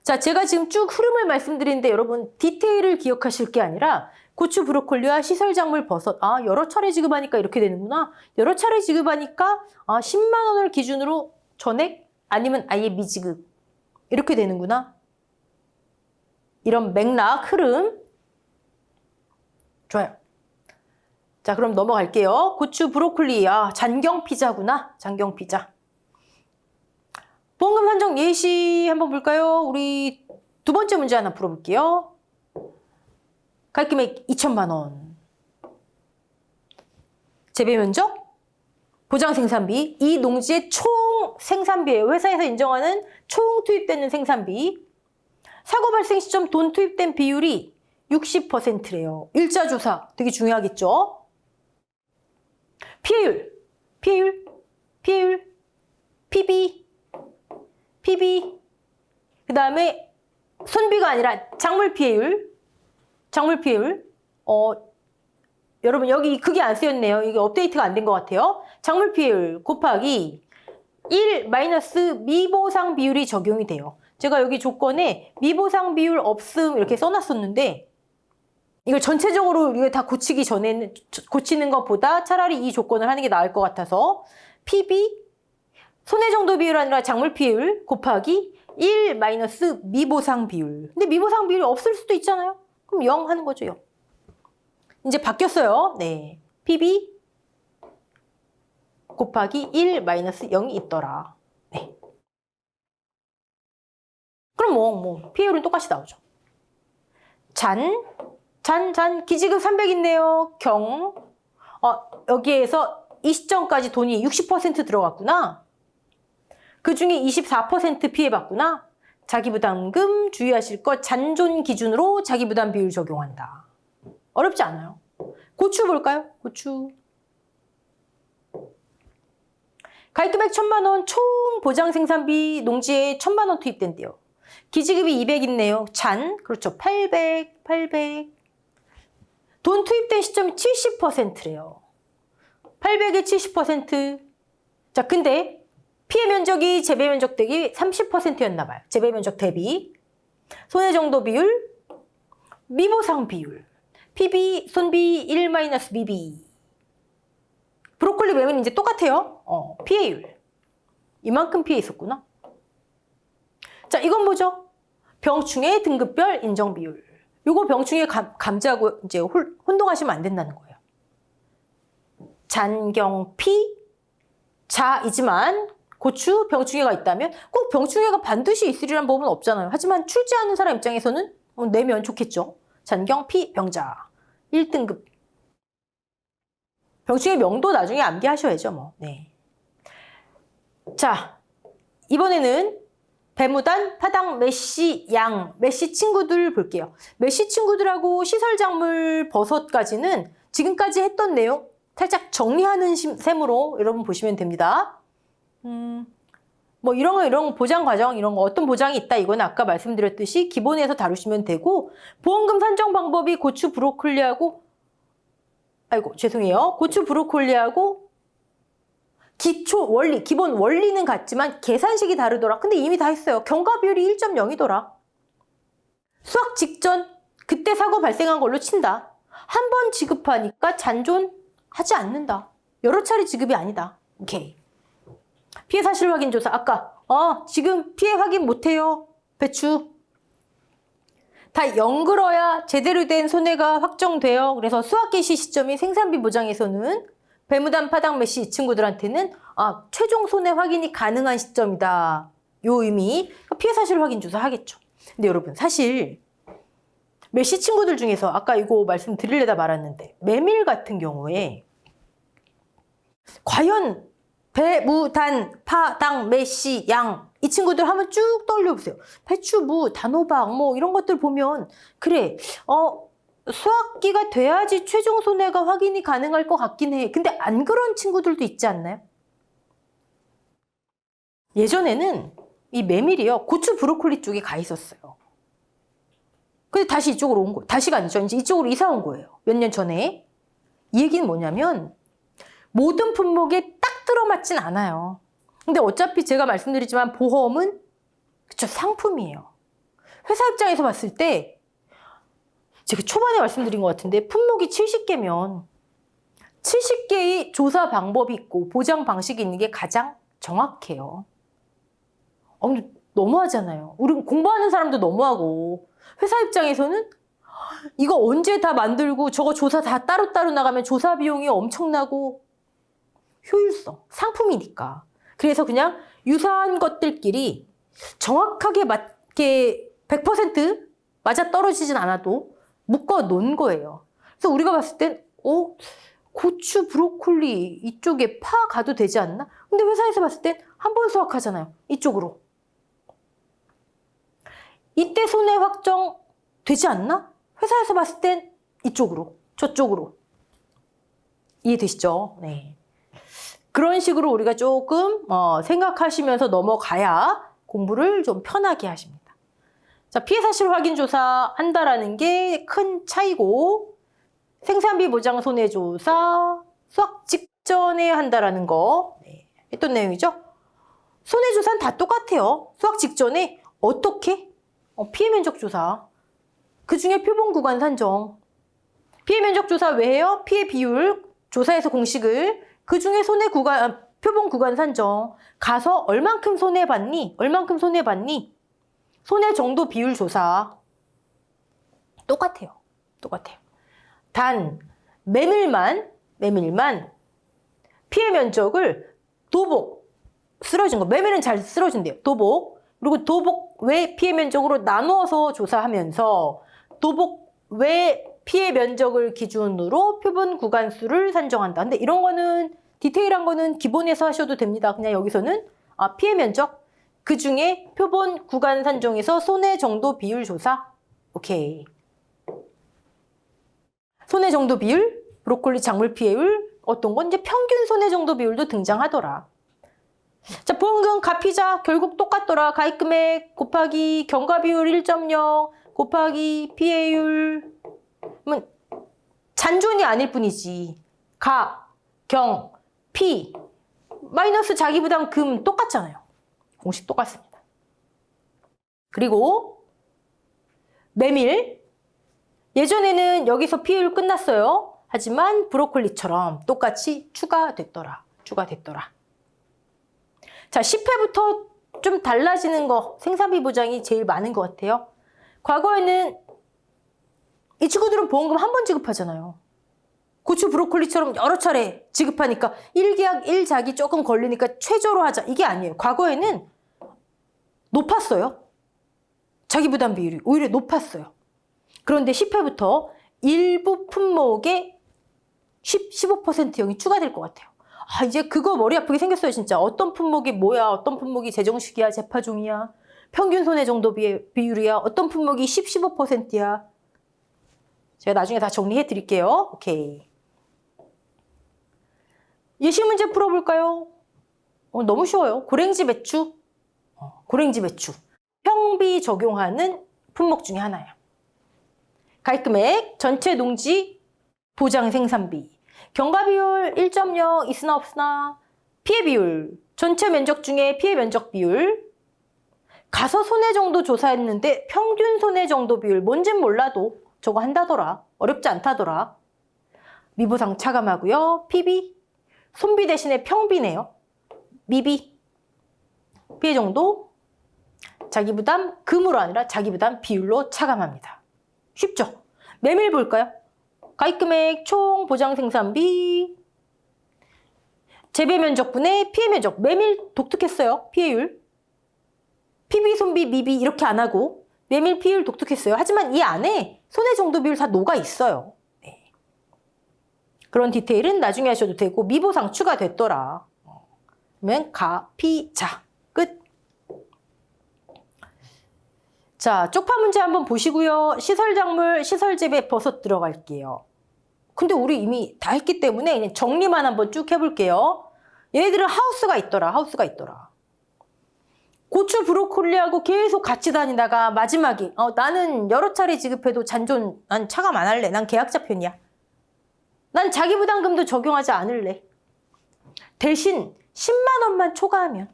자, 제가 지금 쭉 흐름을 말씀드리는데 여러분 디테일을 기억하실 게 아니라 고추 브로콜리와 시설작물 버섯 여러 차례 지급하니까 이렇게 되는구나. 여러 차례 지급하니까 10만 원을 기준으로 전액 아니면 아예 미지급 이렇게 되는구나. 이런 맥락, 흐름 좋아요. 자, 그럼 넘어갈게요. 고추, 브로콜리. 아, 잔경 피자구나. 잔경 피자. 보험금 산정 예시 한번 볼까요? 우리 두 번째 문제 하나 풀어볼게요. 가입금액 2천만 원. 재배 면적, 보장 생산비, 이 농지의 총 생산비예요. 회사에서 인정하는 총 투입되는 생산비. 사고 발생 시점 돈 투입된 비율이 60%래요. 일자 조사 되게 중요하겠죠? 피해율, PB. 그 다음에 손비가 아니라 작물 피해율. 여러분 여기 그게 안 쓰였네요. 이게 업데이트가 안 된 것 같아요. 작물 피해율 곱하기 1 마이너스 미보상 비율이 적용이 돼요. 제가 여기 조건에 미보상 비율 없음 이렇게 써놨었는데 이걸 전체적으로 이거 다 고치기 전에는 고치는 것보다 차라리 이 조건을 하는 게 나을 것 같아서 PB 손해 정도 비율 아니라 작물 피해율 곱하기 1 마이너스 미보상 비율. 근데 미보상 비율이 없을 수도 있잖아요. 그럼 0 하는 거죠. 0. 이제 바뀌었어요. 네. PB 곱하기 1 마이너스 0이 있더라. 네. 그럼 뭐 피해율은 똑같이 나오죠. 잔 기지급 300 있네요. 여기에서 이 시점까지 돈이 60% 들어갔구나. 그 중에 24% 피해봤구나. 자기부담금 주의하실 것 잔존 기준으로 자기부담 비율 적용한다. 어렵지 않아요. 고추 볼까요? 고추. 가입금액 1,000만 원, 총 보장 생산비 농지에 1,000만 원 투입된대요. 기지급이 200 있네요. 그렇죠. 800. 돈 투입된 시점이 70%래요. 800에 70%. 자, 근데 피해 면적이 재배 면적 대비 30%였나 봐요. 재배 면적 대비. 손해 정도 비율, 미보상 비율. PB, 손비 1-BB. 브로콜리 매면 이제 똑같아요. 피해율. 이만큼 피해 있었구나. 자, 이건 뭐죠? 병충해 등급별 인정 비율. 요거 병충해 감지하고 이제 혼동하시면 안 된다는 거예요. 잔경피, 자이지만 고추, 병충해가 있다면 꼭 병충해가 반드시 있으리란 법은 없잖아요. 하지만 출제하는 사람 입장에서는 내면 좋겠죠. 잔경피, 병자. 1등급. 병충해 명도 나중에 암기하셔야죠, 뭐. 네. 자, 이번에는 배무단, 파당, 메시, 양, 메시 친구들 볼게요. 메시 친구들하고 시설작물, 버섯까지는 지금까지 했던 내용 살짝 정리하는 셈으로 여러분 보시면 됩니다. 뭐 이런 거 보장 과정 이런 거 어떤 보장이 있다 이건 아까 말씀드렸듯이 기본에서 다루시면 되고 보험금 산정 방법이 고추 브로콜리하고 고추 브로콜리하고 기초 원리 기본 원리는 같지만 계산식이 다르더라. 근데 이미 다 했어요. 경과 비율이 1.0이더라. 수확 직전 그때 사고 발생한 걸로 친다. 한 번 지급하니까 잔존하지 않는다. 여러 차례 지급이 아니다. 오케이. 피해 사실 확인 조사. 아까 지금 피해 확인 못해요. 배추. 다 연글어야 제대로 된 손해가 확정돼요. 그래서 수확 개시 시점이 생산비 보장에서는 배무단, 파당, 메시 이 친구들한테는 최종 손해 확인이 가능한 시점이다. 요 의미. 피해 사실 확인 조사 하겠죠. 근데 여러분 사실 메시 친구들 중에서 아까 이거 말씀드리려다 말았는데 메밀 같은 경우에 과연 배, 무, 단, 파, 당, 메시, 양 이 친구들 한번 쭉 떠올려보세요. 배추, 무, 단호박 뭐 이런 것들 보면 그래 수확기가 돼야지 최종 손해가 확인이 가능할 것 같긴 해. 근데 안 그런 친구들도 있지 않나요? 예전에는 이 메밀이요 고추 브로콜리 쪽에 가 있었어요. 근데 다시 이쪽으로 온 거예요. 다시가 아니죠. 이제 이쪽으로 이사 온 거예요. 몇 년 전에. 이 얘기는 뭐냐면 모든 품목에 딱 들어맞진 않아요. 근데 어차피 제가 말씀드리지만 보험은 그쵸 상품이에요. 회사 입장에서 봤을 때 제가 초반에 말씀드린 것 같은데 품목이 70개면 70개의 조사 방법이 있고 보장 방식이 있는 게 가장 정확해요. 근데 너무하잖아요. 우리 공부하는 사람도 너무하고 회사 입장에서는 이거 언제 다 만들고 저거 조사 다 따로따로 나가면 조사 비용이 엄청나고 효율성, 상품이니까. 그래서 그냥 유사한 것들끼리 정확하게 맞게 100% 맞아 떨어지진 않아도 묶어 놓은 거예요. 그래서 우리가 봤을 땐 고추, 브로콜리 이쪽에 파 가도 되지 않나? 근데 회사에서 봤을 땐 한 번 수확하잖아요. 이쪽으로. 이때 손해 확정 되지 않나? 회사에서 봤을 땐 이쪽으로, 저쪽으로. 이해되시죠? 네. 그런 식으로 우리가 조금 생각하시면서 넘어가야 공부를 좀 편하게 하십니다. 자, 피해 사실 확인 조사 한다라는 게 큰 차이고, 생산비 보장 손해 조사 수확 직전에 한다라는 거. 네. 했던 내용이죠. 손해 조사는 다 똑같아요. 수확 직전에 어떻게? 피해 면적 조사. 그 중에 표본 구간 산정. 피해 면적 조사 왜 해요? 피해 비율 조사에서 공식을. 그 중에 표본 구간 산정. 가서 얼만큼 손해 봤니? 얼만큼 손해 봤니? 손해 정도 비율 조사. 똑같아요. 똑같아요. 단 메밀만 피해 면적을 도복, 쓰러진 거. 메밀은 잘 쓰러진대요. 도복. 그리고 도복 외 피해 면적으로 나누어서 조사하면서 도복 외 피해 면적을 기준으로 표본 구간수를 산정한다. 근데 이런 거는 디테일한 거는 기본에서 하셔도 됩니다. 그냥 여기서는 피해 면적, 그 중에 표본 구간 산정에서 손해 정도 비율 조사. 오케이. 손해 정도 비율, 브로콜리 작물 피해율, 어떤 건 이제 평균 손해 정도 비율도 등장하더라. 자, 보험금 가피자 결국 똑같더라. 가입금액 곱하기 경과 비율 1.0 곱하기 피해율. 잔존이 아닐 뿐이지. 가, 경, 피 마이너스 자기부담 금 똑같잖아요. 공식 똑같습니다. 그리고 메밀. 예전에는 여기서 피해율 끝났어요. 하지만 브로콜리처럼 똑같이 추가됐더라. 자, 10회부터 좀 달라지는 거, 생산비 보장이 제일 많은 것 같아요. 과거에는 이 친구들은 보험금 한 번 지급하잖아요. 고추, 브로콜리처럼 여러 차례 지급하니까 1계약 1작이 조금 걸리니까 최저로 하자. 이게 아니에요. 과거에는 높았어요. 자기부담 비율이 오히려 높았어요. 그런데 10회부터 일부 품목에 15%형이 추가될 것 같아요. 이제 그거 머리 아프게 생겼어요, 진짜. 어떤 품목이 뭐야, 어떤 품목이 재정식이야, 재파종이야, 평균 손해 정도 비율이야, 어떤 품목이 15%야. 제가 나중에 다 정리해 드릴게요. 오케이. 예시 문제 풀어볼까요? 너무 쉬워요. 고랭지 배추. 고랭지 배추. 평비 적용하는 품목 중에 하나예요. 가입금액, 전체 농지, 보장 생산비. 경과 비율 1.0 있으나 없으나, 피해 비율, 전체 면적 중에 피해 면적 비율, 가서 손해 정도 조사했는데 평균 손해 정도 비율, 뭔진 몰라도 저거 한다더라. 어렵지 않다더라. 미보상 차감하고요. PB, 손비 대신에 평비네요. 미비, 피해 정도, 자기부담 금으로 아니라 자기부담 비율로 차감합니다. 쉽죠? 메밀 볼까요? 가입금액, 총 보장 생산비, 재배 면적분의 피해 면적. 메밀 독특했어요. 피해율. PB, 손비, 미비 이렇게 안 하고 메밀 피해율 독특했어요. 하지만 이 안에 손해 정도 비율 다 녹아 있어요. 네. 그런 디테일은 나중에 하셔도 되고 미보상 추가됐더라. 그러면 가, 피, 자. 끝. 자, 쪽파 문제 한번 보시고요. 시설작물, 시설재배 버섯 들어갈게요. 근데 우리 이미 다 했기 때문에 그냥 정리만 한번 쭉 해볼게요. 얘네들은 하우스가 있더라. 고추, 브로콜리하고 계속 같이 다니다가 마지막에 나는 여러 차례 지급해도 난 차감 안 할래. 난 계약자 편이야. 난 자기부담금도 적용하지 않을래. 대신 10만 원만 초과하면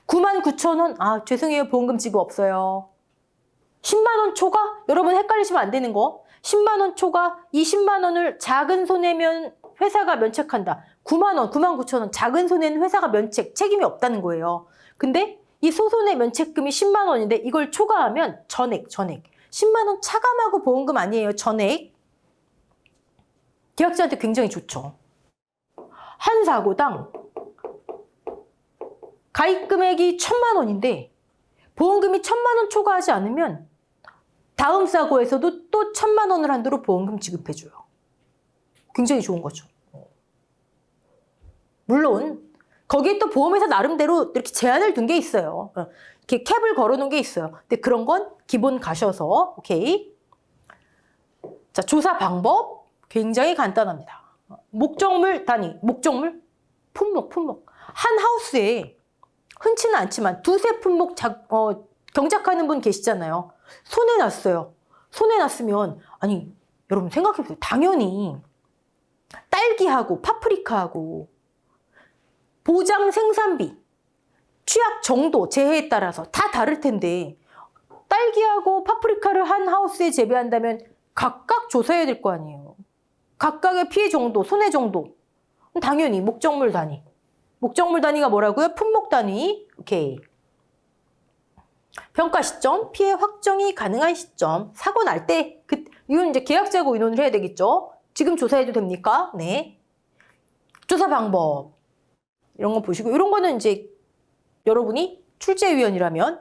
99,000원? 죄송해요. 보험금 지급 없어요. 10만 원 초과? 여러분 헷갈리시면 안 되는 거. 10만 원 초과, 20만 원을 작은 손해면 회사가 면책한다. 9만 원, 99,000원. 작은 손해는 회사가 책임이 없다는 거예요. 근데 이 소손해 면책금이 10만 원인데 이걸 초과하면 전액. 10만 원 차감하고 보험금 아니에요. 전액. 계약자한테 굉장히 좋죠. 한 사고당 가입 금액이 1,000만 원인데 보험금이 1,000만 원 초과하지 않으면 다음 사고에서도 또 1,000만 원을 한도로 보험금 지급해줘요. 굉장히 좋은 거죠. 물론 거기에 또 보험회사 나름대로 이렇게 제한을 둔 게 있어요. 이렇게 캡을 걸어놓은 게 있어요. 근데 그런 건 기본 가셔서 오케이. 자, 조사 방법 굉장히 간단합니다. 목적물 단위, 목적물, 품목. 한 하우스에 흔치는 않지만 두세 품목 경작하는 분 계시잖아요. 손해 났어요. 손해 났으면 아니 여러분 생각해보세요. 당연히 딸기하고 파프리카하고 보장 생산비, 취약 정도, 재해에 따라서 다 다를 텐데 딸기하고 파프리카를 한 하우스에 재배한다면 각각 조사해야 될 거 아니에요. 각각의 피해 정도, 손해 정도. 당연히 목적물 단위. 목적물 단위가 뭐라고요? 품목 단위. 오케이. 평가 시점, 피해 확정이 가능한 시점. 사고 날 때, 이건 이제 계약자하고 의논을 해야 되겠죠? 지금 조사해도 됩니까? 네. 조사 방법. 이런 거 보시고, 이런 거는 이제 여러분이 출제위원이라면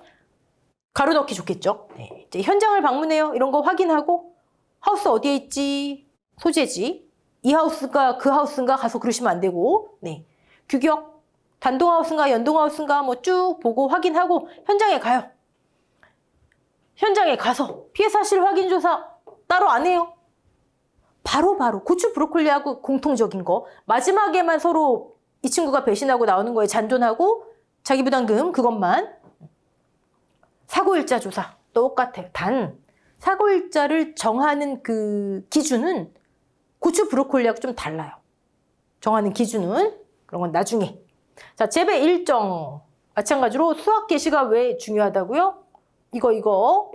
가로 넣기 좋겠죠? 네. 이제 현장을 방문해요. 이런 거 확인하고, 하우스 어디에 있지? 소재지. 이 하우스가 그 하우스인가 가서 그러시면 안 되고, 네. 규격, 단독 하우스인가 연동 하우스인가 뭐 쭉 보고 확인하고 현장에 가요. 현장에 가서 피해 사실 확인 조사 따로 안 해요. 바로 고추 브로콜리하고 공통적인 거. 마지막에만 서로 이 친구가 배신하고 나오는 거에 잔존하고 자기 부담금 그것만. 사고일자 조사 똑같아요. 단 사고일자를 정하는 그 기준은 고추 브로콜리하고 좀 달라요. 정하는 기준은. 그런 건 나중에. 자, 재배 일정. 마찬가지로 수확 개시가 왜 중요하다고요? 이거.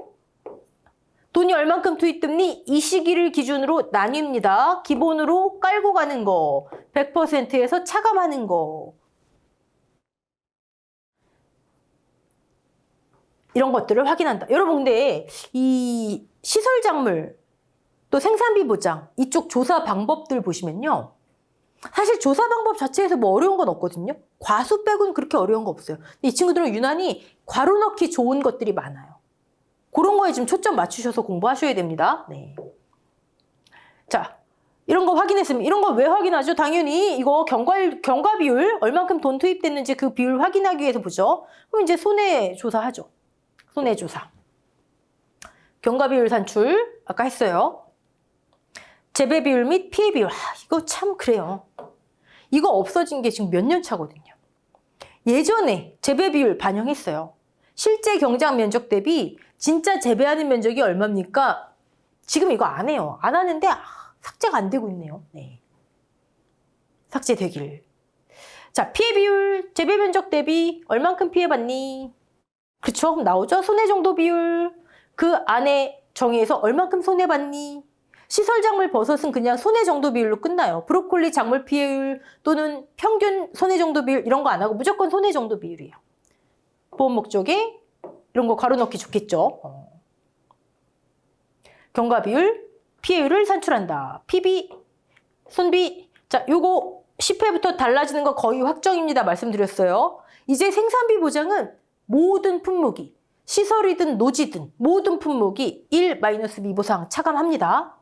돈이 얼만큼 투입됐니? 이 시기를 기준으로 나뉩니다. 기본으로 깔고 가는 거. 100%에서 차감하는 거. 이런 것들을 확인한다. 여러분 근데 이 시설작물 또 생산비 보장 이쪽 조사 방법들 보시면요. 사실 조사 방법 자체에서 뭐 어려운 건 없거든요. 과수 빼고는 그렇게 어려운 거 없어요. 근데 이 친구들은 유난히 괄호 넣기 좋은 것들이 많아요. 그런 거에 좀 초점 맞추셔서 공부하셔야 됩니다. 네. 자, 이런 거 확인했으면 이런 거 왜 확인하죠? 당연히 이거 경과 비율 얼만큼 돈 투입됐는지 그 비율 확인하기 위해서 보죠. 그럼 이제 손해 조사하죠. 손해 조사. 경과 비율 산출 아까 했어요. 재배 비율 및 피해 비율. 이거 참 그래요. 이거 없어진 게 지금 몇 년 차거든요. 예전에 재배 비율 반영했어요. 실제 경작 면적 대비 진짜 재배하는 면적이 얼마입니까? 지금 이거 안 해요. 안 하는데 삭제가 안 되고 있네요. 네. 삭제되길. 자, 피해 비율, 재배 면적 대비 얼만큼 피해봤니? 그쵸? 그럼 나오죠? 손해 정도 비율. 그 안에 정의에서 얼만큼 손해봤니? 시설 작물 버섯은 그냥 손해 정도 비율로 끝나요. 브로콜리 작물 피해율 또는 평균 손해 정도 비율 이런 거 안 하고 무조건 손해 정도 비율이에요. 보험 목적에 이런 거 가로 넣기 좋겠죠. 경과 비율, 피해율을 산출한다. PB, 손비. 자, 요거 10회부터 달라지는 거 거의 확정입니다. 말씀드렸어요. 이제 생산비 보장은 모든 품목이 시설이든 노지든 모든 품목이 1-B 보상 차감합니다.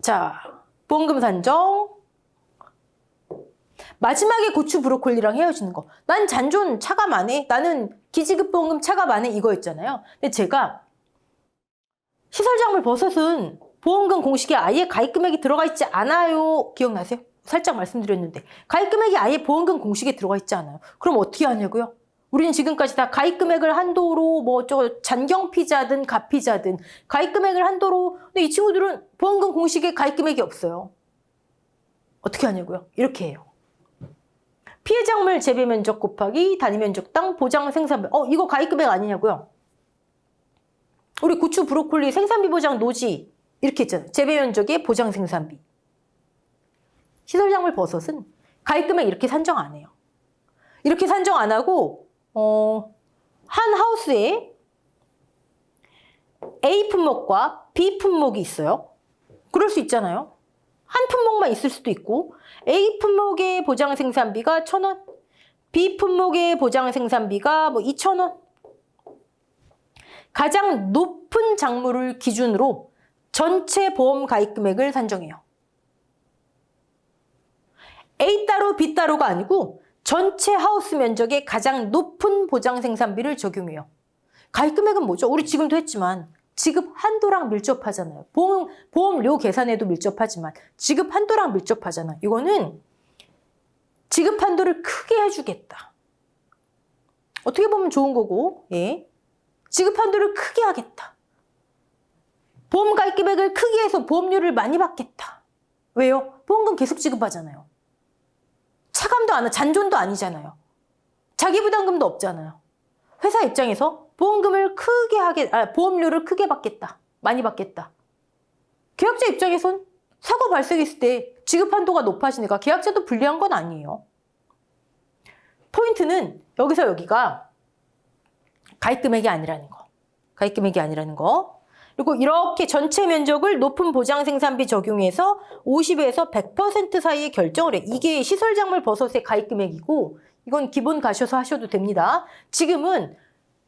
자, 보험금 산정. 마지막에 고추 브로콜리랑 헤어지는 거. 난 잔존 차감 안 해. 나는 기지급 보험금 차감 안 해. 이거였잖아요. 근데 제가 시설작물 버섯은 보험금 공식에 아예 가입 금액이 들어가 있지 않아요. 기억나세요? 살짝 말씀드렸는데 가입 금액이 아예 보험금 공식에 들어가 있지 않아요. 그럼 어떻게 하냐고요? 우리는 지금까지 다 가입 금액을 한도로 뭐 잔경피자든 가피자든 가입 금액을 한도로. 근데 이 친구들은 보험금 공식에 가입 금액이 없어요. 어떻게 하냐고요? 이렇게 해요. 피해 작물 재배 면적 곱하기 단위 면적당 보장 생산비. 이거 가입 금액 아니냐고요? 우리 고추 브로콜리 생산비 보장 노지 이렇게 했잖아요. 재배 면적의 보장 생산비. 시설 작물 버섯은 가입 금액 이렇게 산정 안 해요. 이렇게 산정 안 하고 한 하우스에 A 품목과 B 품목이 있어요. 그럴 수 있잖아요. 한 품목만 있을 수도 있고 A 품목의 보장 생산비가 1,000원, B 품목의 보장 생산비가 뭐 2,000원. 가장 높은 작물을 기준으로 전체 보험 가입 금액을 산정해요. A 따로 B 따로가 아니고 전체 하우스 면적의 가장 높은 보장 생산비를 적용해요. 가입 금액은 뭐죠? 우리 지금도 했지만 지급 한도랑 밀접하잖아요. 보험료 계산에도 밀접하지만 지급 한도랑 밀접하잖아. 이거는 지급 한도를 크게 해주겠다. 어떻게 보면 좋은 거고, 예. 지급 한도를 크게 하겠다. 보험 가입 금액을 크게 해서 보험료를 많이 받겠다. 왜요? 보험금 계속 지급하잖아요. 차감도 안 하고 잔존도 아니잖아요. 자기 부담금도 없잖아요. 회사 입장에서 보험료를 크게 받겠다. 많이 받겠다. 계약자 입장에선 사고 발생했을 때 지급 한도가 높아지니까 계약자도 불리한 건 아니에요. 포인트는 여기서 여기가 가입 금액이 아니라는 거. 가입 금액이 아니라는 거. 그리고 이렇게 전체 면적을 높은 보장 생산비 적용해서 50에서 100% 사이에 결정을 해. 이게 시설작물 버섯의 가입 금액이고 이건 기본 가셔서 하셔도 됩니다. 지금은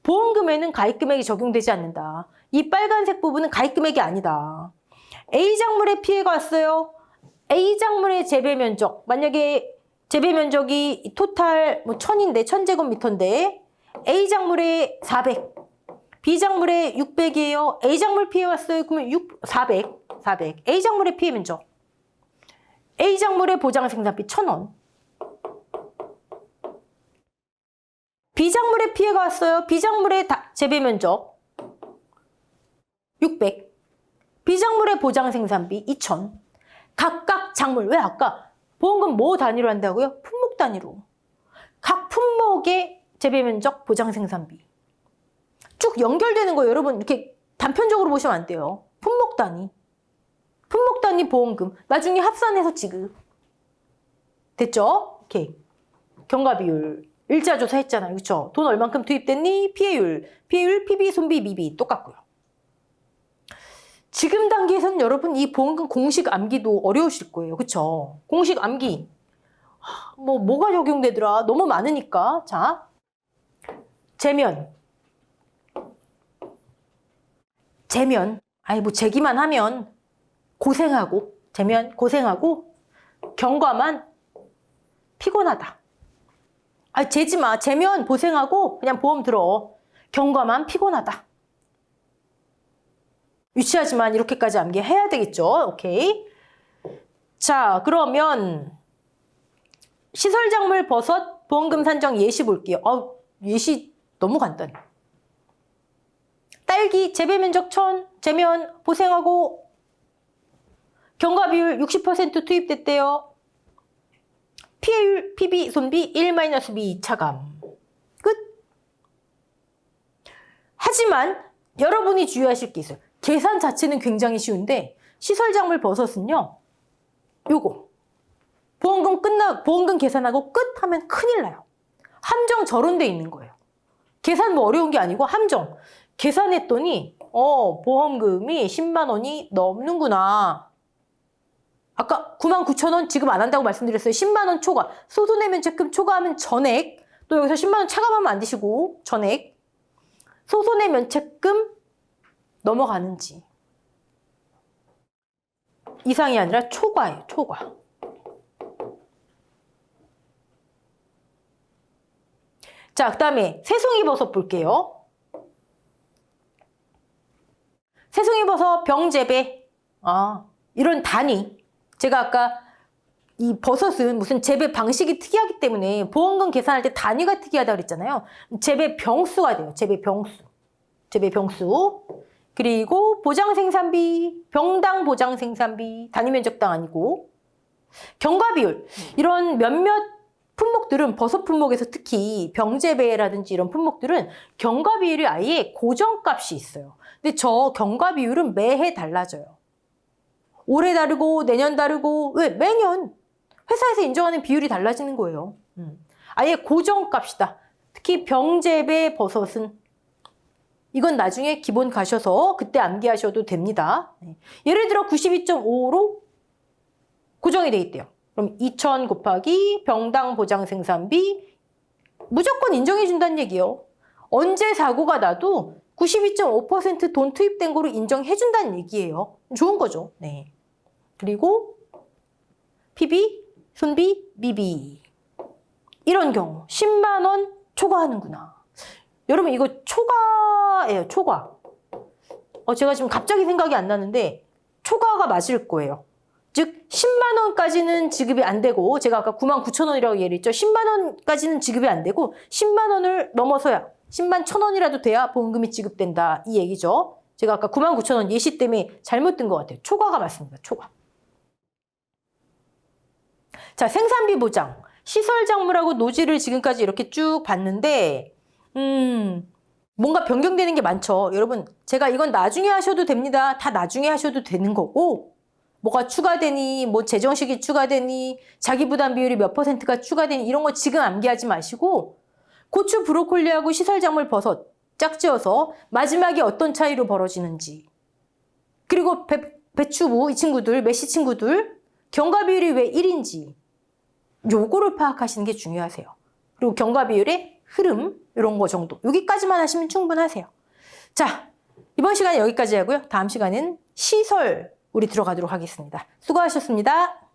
보험금에는 가입 금액이 적용되지 않는다. 이 빨간색 부분은 가입 금액이 아니다. A 작물에 피해가 왔어요. A 작물의 재배 면적, 만약에 재배 면적이 토탈 뭐 1000인데 1000제곱미터인데 A 작물에 400, B 작물에 600이에요. A 작물 피해 왔어요. 그러면 400. A 작물의 피해 면적. A 작물의 보장 생산비 1000원. B 작물에 피해가 왔어요. B 작물의 재배 면적 600. B 작물의 보장 생산비 2000. 각각 작물, 왜 아까 보험금 뭐 단위로 한다고요? 품목 단위로. 각 품목의 재배 면적 보장 생산비. 쭉 연결되는 거 여러분 이렇게 단편적으로 보시면 안 돼요. 품목 단위. 품목 단위 보험금. 나중에 합산해서 지급. 됐죠? 오케이. 경과 비율. 일자조사 했잖아요. 그렇죠? 돈 얼만큼 투입됐니? 피해율, PB, 손비, 미비 똑같고요. 지금 단계에서는 여러분 이 보험금 공식 암기도 어려우실 거예요. 그렇죠? 공식 암기. 뭐가 적용되더라? 너무 많으니까. 자, 재면. 아니 뭐 재기만 하면 고생하고, 재면 고생하고, 경과만 피곤하다. 재지 마. 재면 고생하고 그냥 보험 들어. 경과만 피곤하다. 유치하지만 이렇게까지 암기해야 되겠죠. 오케이. 자, 그러면 시설작물 버섯 보험금 산정 예시 볼게요. 예시 너무 간단해. 딸기 재배 면적 1000, 재면 고생하고 경과 비율 60% 투입됐대요. 피해율, PB, 손비 1-B 차감. 끝. 하지만 여러분이 주의하실 게 있어요. 계산 자체는 굉장히 쉬운데 시설작물 버섯은요. 요거. 보험금 계산하고 끝 하면 큰일 나요. 함정 저런 데 있는 거예요. 계산 뭐 어려운 게 아니고 함정. 계산했더니 보험금이 10만 원이 넘는구나. 아까 99,000원 지급 안 한다고 말씀드렸어요. 10만 원 초과. 소손해면 채금 초과하면 전액. 또 여기서 10만 원 차감하면 안 되시고 전액. 소손해면 채금 넘어가는지. 이상이 아니라 초과예요. 초과. 자, 그 다음에 새송이버섯 볼게요. 새송이버섯 병재배. 이런 단위. 제가 아까 이 버섯은 무슨 재배 방식이 특이하기 때문에 보험금 계산할 때 단위가 특이하다고 그랬잖아요. 재배 병수가 돼요. 재배 병수. 그리고 보장 생산비, 병당 보장 생산비, 단위 면적당 아니고 경과 비율. 이런 몇몇 품목들은 버섯 품목에서 특히 병재배라든지 이런 품목들은 경과 비율이 아예 고정값이 있어요. 근데 저 경과 비율은 매해 달라져요. 올해 다르고 내년 다르고 왜? 매년 회사에서 인정하는 비율이 달라지는 거예요. 아예 고정값이다. 특히 병재배 버섯은 이건 나중에 기본 가셔서 그때 암기하셔도 됩니다. 예를 들어 92.5로 고정이 돼 있대요. 그럼 2,000 곱하기 병당 보장 생산비 무조건 인정해 준다는 얘기예요. 언제 사고가 나도 92.5% 돈 투입된 거로 인정해 준다는 얘기예요. 좋은 거죠. 네. 그리고 PB, 손비, 미비. 이런 경우 10만 원 초과하는구나. 여러분 이거 초과예요. 초과. 제가 지금 갑자기 생각이 안 나는데 초과가 맞을 거예요. 즉 10만 원까지는 지급이 안 되고 제가 아까 99,000원이라고 얘기했죠. 10만 원까지는 지급이 안 되고 10만 원을 넘어서야 10만 1,000원이라도 돼야 보험금이 지급된다. 이 얘기죠. 제가 아까 99,000원 예시 때문에 잘못 든 것 같아요. 초과가 맞습니다. 초과. 자, 생산비 보장. 시설 작물하고 노지를 지금까지 이렇게 쭉 봤는데 뭔가 변경되는 게 많죠. 여러분 제가 이건 나중에 하셔도 됩니다. 다 나중에 하셔도 되는 거고 뭐가 추가되니 뭐 재정식이 추가되니 자기 부담 비율이 몇 %가 추가되니 이런 거 지금 암기하지 마시고 고추 브로콜리하고 시설 작물 버섯 짝지어서 마지막에 어떤 차이로 벌어지는지 그리고 배추부 이 친구들 메시 친구들 경과 비율이 왜 1인지 요거를 파악하시는 게 중요하세요. 그리고 경과 비율의 흐름 이런 거 정도 여기까지만 하시면 충분하세요. 자, 이번 시간에 여기까지 하고요. 다음 시간은 시설 우리 들어가도록 하겠습니다. 수고하셨습니다.